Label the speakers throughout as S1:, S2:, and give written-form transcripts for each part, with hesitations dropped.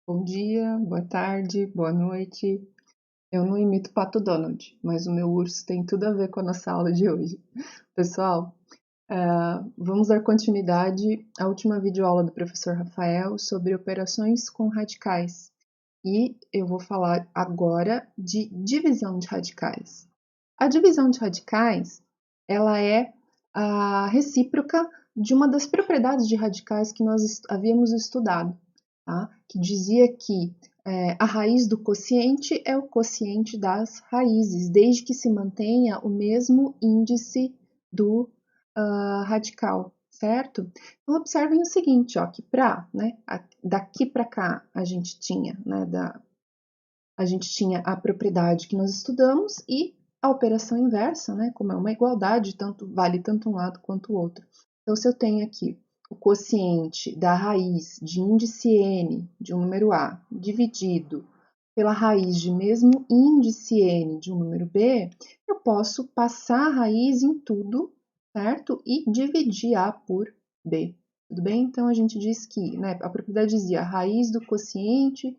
S1: Bom dia, boa tarde, boa noite. Eu não imito Pato Donald, mas o meu urso tem tudo a ver com a nossa aula de hoje. Pessoal, vamos dar continuidade à última videoaula do professor Rafael sobre operações com radicais. E eu vou falar agora de divisão de radicais. A divisão de radicais, ela é a recíproca de uma das propriedades de radicais que nós havíamos estudado, tá? Que dizia que a raiz do quociente é o quociente das raízes, desde que se mantenha o mesmo índice do radical, certo? Então, observem o seguinte, ó, que daqui para cá a gente tinha, a gente tinha a propriedade que nós estudamos e a operação inversa, né? Como é uma igualdade, vale tanto um lado quanto o outro. Então, se eu tenho aqui o quociente da raiz de índice n de um número a dividido pela raiz de mesmo índice n de um número b, eu posso passar a raiz em tudo, certo? E dividir a por b. Tudo bem? Então, a gente diz que, né, a propriedade dizia a raiz do quociente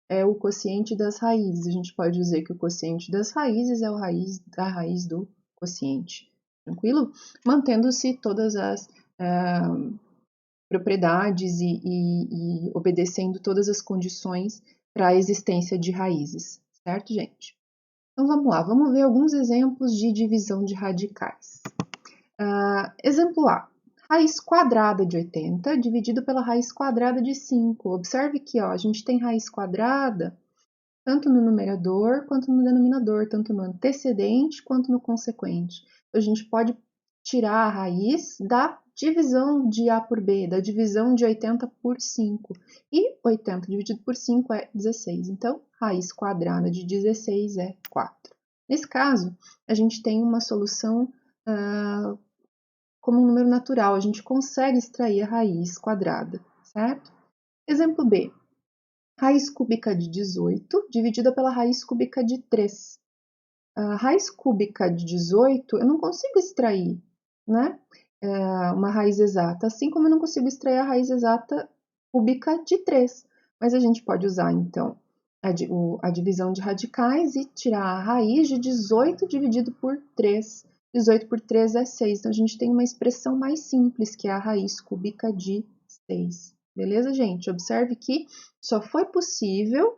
S1: é o quociente das raízes. A gente pode dizer que o quociente das raízes é a raiz do quociente. Tranquilo? Mantendo-se todas as propriedades e obedecendo todas as condições para a existência de raízes. Certo, gente? Então vamos lá, vamos ver alguns exemplos de divisão de radicais. Exemplo A. Raiz quadrada de 80 dividido pela raiz quadrada de 5. Observe que ó, a gente tem raiz quadrada tanto no numerador quanto no denominador, tanto no antecedente quanto no consequente. A gente pode tirar a raiz da divisão de A por B, da divisão de 80 por 5. E 80 dividido por 5 é 16. Então, raiz quadrada de 16 é 4. Nesse caso, a gente tem uma solução como um número natural. A gente consegue extrair a raiz quadrada, certo? Exemplo B. Raiz cúbica de 18 dividida pela raiz cúbica de 3. A raiz cúbica de 18 eu não consigo extrair, né? Uma raiz exata, assim como eu não consigo extrair a raiz exata cúbica de 3. Mas a gente pode usar, então, a divisão de radicais e tirar a raiz de 18 dividido por 3. 18 por 3 é 6. Então, a gente tem uma expressão mais simples, que é a raiz cúbica de 6. Beleza, gente? Observe que só foi possível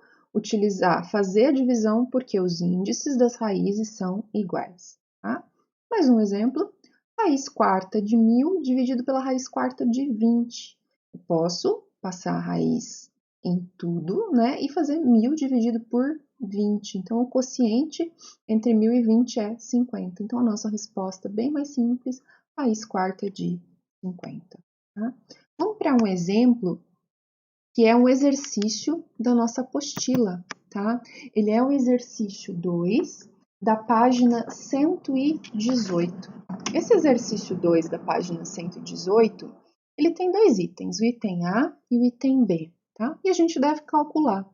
S1: fazer a divisão porque os índices das raízes são iguais. Tá? Mais um exemplo, raiz quarta de 1000 dividido pela raiz quarta de 20. Eu posso passar a raiz em tudo, né, e fazer 1000 dividido por 20. Então, o quociente entre 1000 e 20 é 50. Então, a nossa resposta é bem mais simples, raiz quarta de 50. Tá? Vamos para um exemplo que é um exercício da nossa apostila, tá? Ele é o exercício 2 da página 118. Esse exercício 2 da página 118, ele tem dois itens, o item A e o item B, tá? E a gente deve calcular.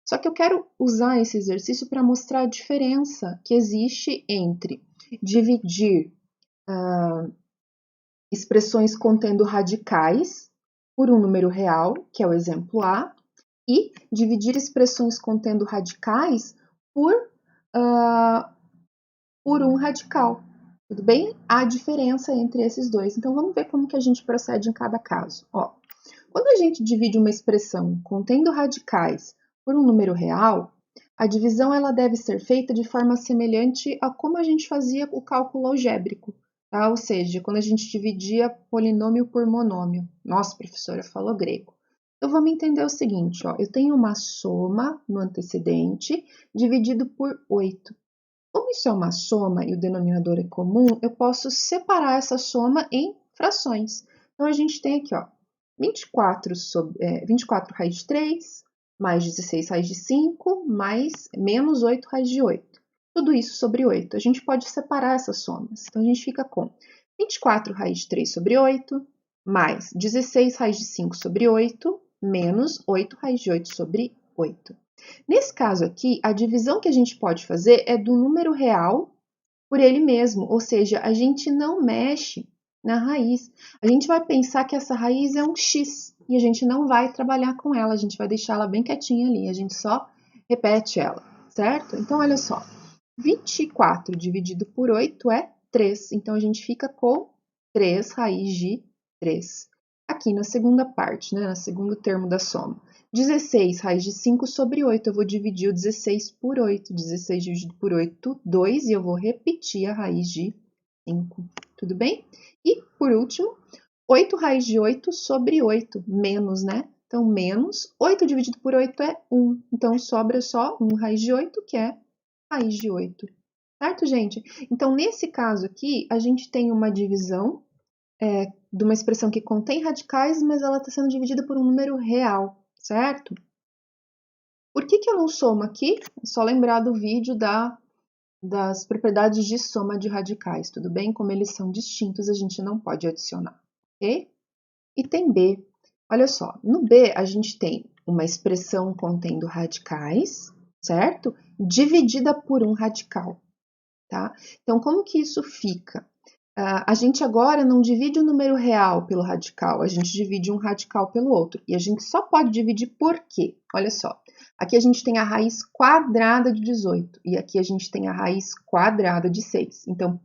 S1: Só que eu quero usar esse exercício para mostrar a diferença que existe entre dividir expressões contendo radicais por um número real, que é o exemplo A, e dividir expressões contendo radicais por um radical. Tudo bem? Há diferença entre esses dois. Então, vamos ver como que a gente procede em cada caso. Ó, quando a gente divide uma expressão contendo radicais por um número real, a divisão ela deve ser feita de forma semelhante a como a gente fazia o cálculo algébrico. Tá? Ou seja, quando a gente dividia polinômio por monômio. Nossa, professora, falou grego. Então, vamos entender o seguinte, ó, eu tenho uma soma no antecedente dividido por 8. Como isso é uma soma e o denominador é comum, eu posso separar essa soma em frações. Então, a gente tem aqui, ó, 24 raiz de 3, mais 16 raiz de 5, mais menos 8 raiz de 8. Tudo isso sobre 8. A gente pode separar essas somas. Então, a gente fica com 24 raiz de 3 sobre 8, mais 16 raiz de 5 sobre 8, menos 8 raiz de 8 sobre 8. Nesse caso aqui, a divisão que a gente pode fazer é do número real por ele mesmo, ou seja, a gente não mexe na raiz. A gente vai pensar que essa raiz é um x e a gente não vai trabalhar com ela, a gente vai deixar ela bem quietinha ali, a gente só repete ela, certo? Então, olha só, 24 dividido por 8 é 3, então a gente fica com 3 raiz de 3. Aqui na segunda parte, né, no segundo termo da soma. 16 raiz de 5 sobre 8, eu vou dividir o 16 por 8. 16 dividido por 8, 2, e eu vou repetir a raiz de 5. Tudo bem? E, por último, 8 raiz de 8 sobre 8, menos, né? Então, menos 8 dividido por 8 é 1. Então, sobra só 1 raiz de 8, que é raiz de 8. Certo, gente? Então, nesse caso aqui, a gente tem uma divisão de uma expressão que contém radicais, mas ela está sendo dividida por um número real, certo? Por que eu não somo aqui? É só lembrar do vídeo das propriedades de soma de radicais, tudo bem? Como eles são distintos, a gente não pode adicionar, ok? E tem B. Olha só, no B a gente tem uma expressão contendo radicais, certo? Dividida por um radical, tá? Então, como que isso fica? A gente agora não divide o número real pelo radical, a gente divide um radical pelo outro. E a gente só pode dividir por quê? Olha só, aqui a gente tem a raiz quadrada de 18 e aqui a gente tem a raiz quadrada de 6. Então,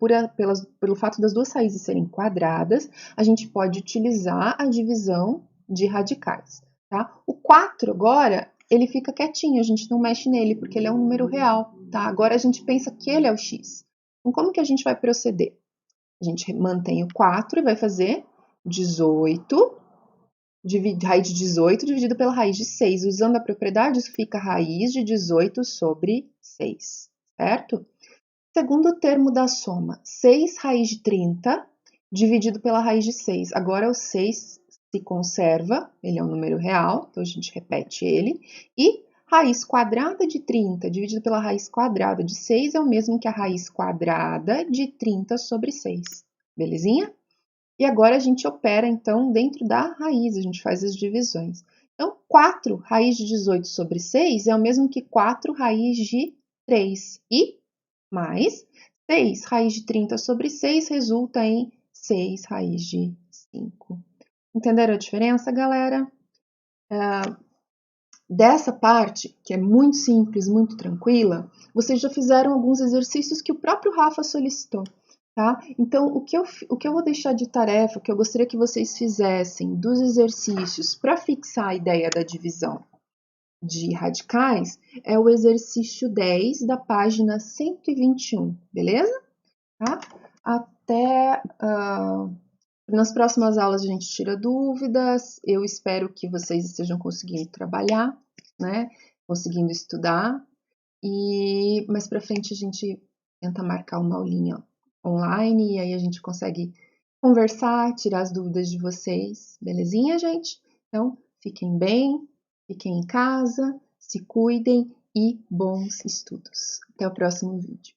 S1: pelo fato das duas raízes serem quadradas, a gente pode utilizar a divisão de radicais, tá? O 4 agora, ele fica quietinho, a gente não mexe nele porque ele é um número real, tá? Agora a gente pensa que ele é o x. Então, como que a gente vai proceder? A gente mantém o 4 e vai fazer 18, raiz de 18 dividido pela raiz de 6. Usando a propriedade, isso fica raiz de 18 sobre 6, certo? Segundo termo da soma, 6 raiz de 30 dividido pela raiz de 6. Agora o 6 se conserva, ele é um número real, então a gente repete ele. E raiz quadrada de 30 dividido pela raiz quadrada de 6 é o mesmo que a raiz quadrada de 30 sobre 6. Belezinha? E agora a gente opera, então, dentro da raiz, a gente faz as divisões. Então, 4 raiz de 18 sobre 6 é o mesmo que 4 raiz de 3. E mais 6 raiz de 30 sobre 6 resulta em 6 raiz de 5. Entenderam a diferença, galera? Dessa parte, que é muito simples, muito tranquila, vocês já fizeram alguns exercícios que o próprio Rafa solicitou, tá? Então, o que eu vou deixar de tarefa, que eu gostaria que vocês fizessem dos exercícios para fixar a ideia da divisão de radicais, é o exercício 10 da página 121, beleza? Tá? Até nas próximas aulas a gente tira dúvidas. Eu espero que vocês estejam conseguindo trabalhar, né? Conseguindo estudar. E mais para frente a gente tenta marcar uma aulinha online e aí a gente consegue conversar, tirar as dúvidas de vocês, belezinha, gente? Então, fiquem bem, fiquem em casa, se cuidem e bons estudos. Até o próximo vídeo.